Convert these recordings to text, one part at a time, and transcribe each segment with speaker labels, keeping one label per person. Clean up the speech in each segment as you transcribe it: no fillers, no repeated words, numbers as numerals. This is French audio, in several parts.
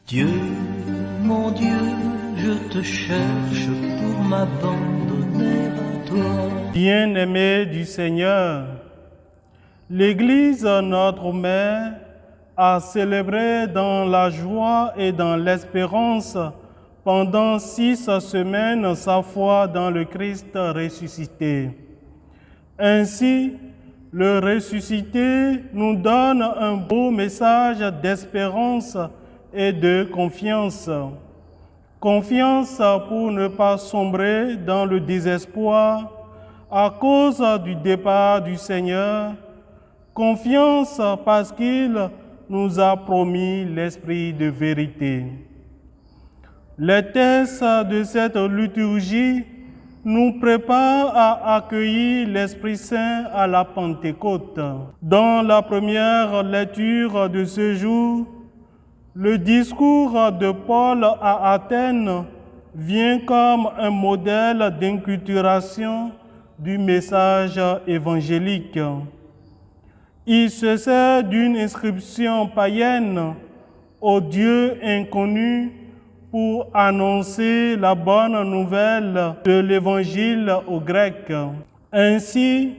Speaker 1: Dieu, mon Dieu, je te cherche pour m'abandonner à toi.
Speaker 2: Bien-aimés du Seigneur, l'Église, notre Mère, a célébré dans la joie et dans l'espérance pendant 6 semaines sa foi dans le Christ ressuscité. Ainsi, le ressuscité nous donne un beau message d'espérance et de confiance. Confiance pour ne pas sombrer dans le désespoir à cause du départ du Seigneur. Confiance parce qu'il nous a promis l'Esprit de vérité. Les textes de cette liturgie nous préparent à accueillir l'Esprit Saint à la Pentecôte. Dans la première lecture de ce jour, le discours de Paul à Athènes vient comme un modèle d'inculturation du message évangélique. Il se sert d'une inscription païenne au Dieu inconnu pour annoncer la bonne nouvelle de l'Évangile aux Grecs. Ainsi,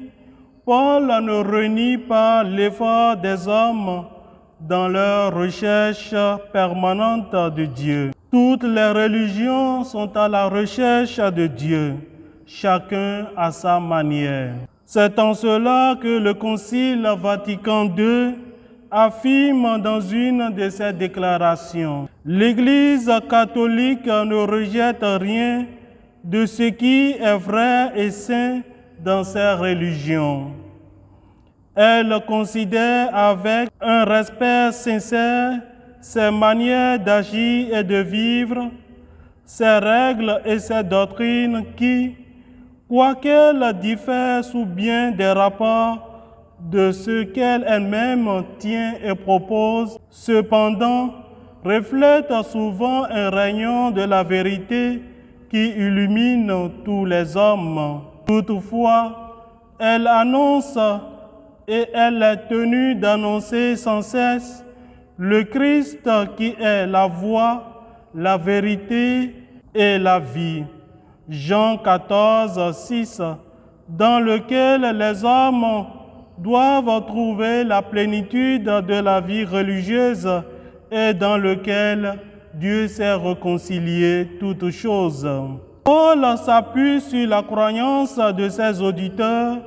Speaker 2: Paul ne renie pas l'effort des hommes dans leur recherche permanente de Dieu. Toutes les religions sont à la recherche de Dieu, chacun à sa manière. C'est en cela que le Concile Vatican II affirme dans une de ses déclarations: l'Église catholique ne rejette rien de ce qui est vrai et saint dans ses religions. Elle considère avec un respect sincère ses manières d'agir et de vivre, ses règles et ses doctrines qui, quoiqu'elles diffèrent sous bien des rapports de ce qu'elle elle-même tient et propose, cependant reflètent souvent un rayon de la vérité qui illumine tous les hommes. Toutefois, elle annonce et elle est tenue d'annoncer sans cesse le Christ qui est la voie, la vérité et la vie. Jean 14, 6, dans lequel les hommes doivent trouver la plénitude de la vie religieuse et dans lequel Dieu sait réconcilier toutes choses. Paul s'appuie sur la croyance de ses auditeurs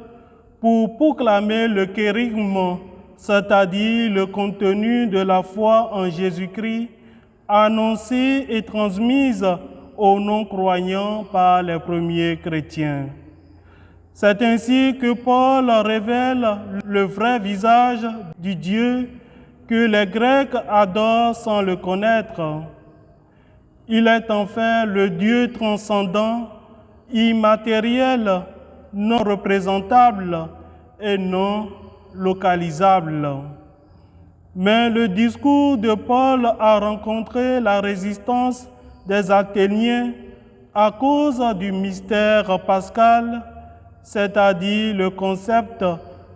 Speaker 2: pour proclamer le kérygme, c'est-à-dire le contenu de la foi en Jésus-Christ, annoncé et transmise aux non-croyants par les premiers chrétiens. C'est ainsi que Paul révèle le vrai visage du Dieu que les Grecs adorent sans le connaître. Il est enfin le Dieu transcendant, immatériel, non représentable et non localisable. Mais le discours de Paul a rencontré la résistance des Athéniens à cause du mystère pascal, c'est-à-dire le concept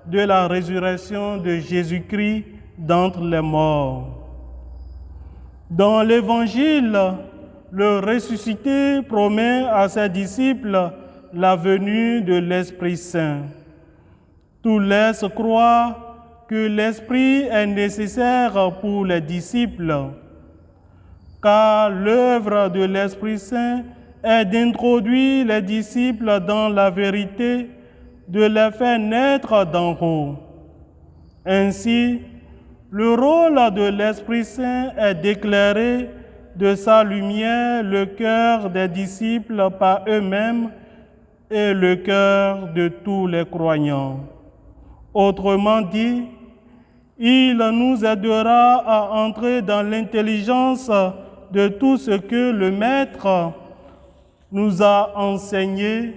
Speaker 2: de la résurrection de Jésus-Christ d'entre les morts. Dans l'Évangile, le ressuscité promet à ses disciples la venue de l'Esprit Saint. Tout laisse croire que l'Esprit est nécessaire pour les disciples, car l'œuvre de l'Esprit Saint est d'introduire les disciples dans la vérité, de les faire naître d'en haut. Ainsi, le rôle de l'Esprit Saint est d'éclairer de sa lumière le cœur des disciples par eux-mêmes et le cœur de tous les croyants. Autrement dit, il nous aidera à entrer dans l'intelligence de tout ce que le Maître nous a enseigné,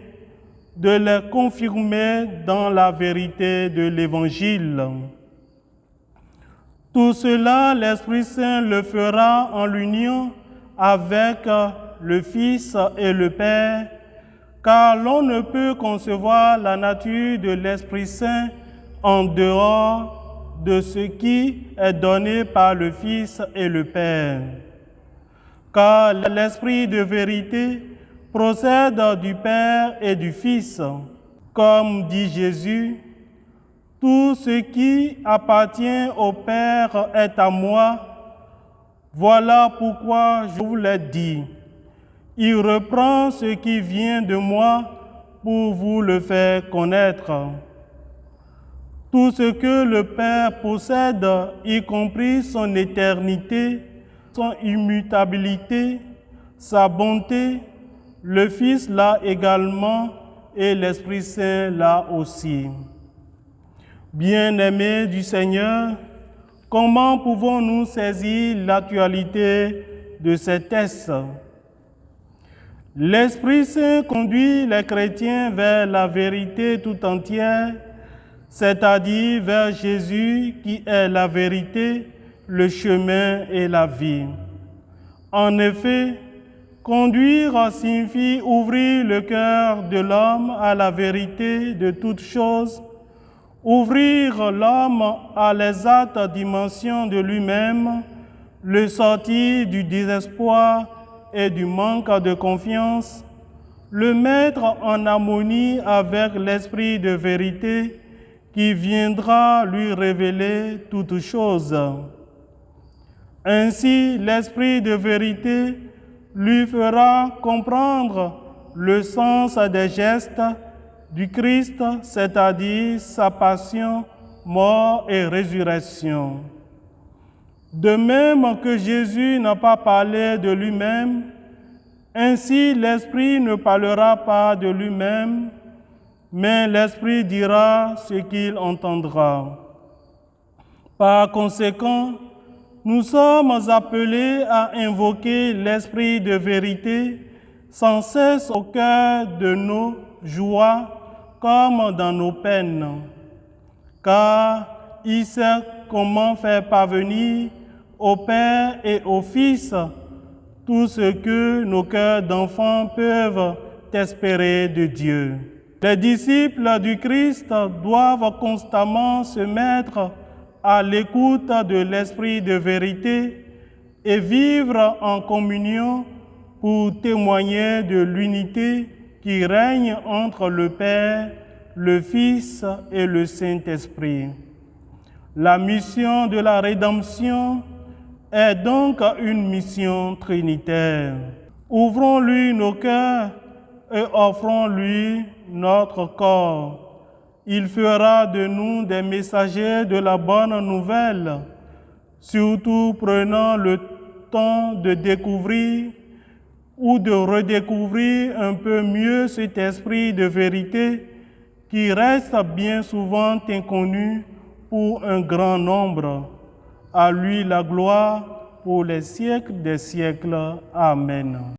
Speaker 2: de les confirmer dans la vérité de l'Évangile. Tout cela, l'Esprit Saint le fera en l'union avec le Fils et le Père, car l'on ne peut concevoir la nature de l'Esprit Saint en dehors de ce qui est donné par le Fils et le Père. car l'Esprit de vérité procède du Père et du Fils. Comme dit Jésus, « Tout ce qui appartient au Père est à moi. Voilà pourquoi je vous l'ai dit. » Il reprend ce qui vient de moi pour vous le faire connaître. Tout ce que le Père possède, y compris son éternité, son immutabilité, sa bonté, le Fils l'a également et l'Esprit Saint l'a aussi. Bien-aimés du Seigneur, comment pouvons-nous saisir l'actualité de ces textes? L'Esprit Saint conduit les chrétiens vers la vérité tout entière, c'est-à-dire vers Jésus qui est la vérité, le chemin et la vie. En effet, conduire signifie ouvrir le cœur de l'homme à la vérité de toutes choses, ouvrir l'homme à l'exacte dimension de lui-même, le sortir du désespoir et du manque de confiance, le mettre en harmonie avec l'Esprit de vérité qui viendra lui révéler toutes choses. Ainsi, l'Esprit de vérité lui fera comprendre le sens des gestes du Christ, c'est-à-dire sa passion, mort et résurrection. De même que Jésus n'a pas parlé de lui-même, ainsi l'Esprit ne parlera pas de lui-même, mais l'Esprit dira ce qu'il entendra. Par conséquent, nous sommes appelés à invoquer l'Esprit de vérité sans cesse au cœur de nos joies comme dans nos peines, car il sait comment faire parvenir au Père et au Fils tout ce que nos cœurs d'enfants peuvent espérer de Dieu. Les disciples du Christ doivent constamment se mettre à l'écoute de l'Esprit de vérité et vivre en communion pour témoigner de l'unité qui règne entre le Père, le Fils et le Saint-Esprit. La mission de la rédemption est donc une mission trinitaire. Ouvrons-lui nos cœurs et offrons-lui notre corps. Il fera de nous des messagers de la bonne nouvelle, surtout prenant le temps de découvrir ou de redécouvrir un peu mieux cet esprit de vérité qui reste bien souvent inconnu pour un grand nombre. À lui la gloire pour les siècles des siècles. Amen.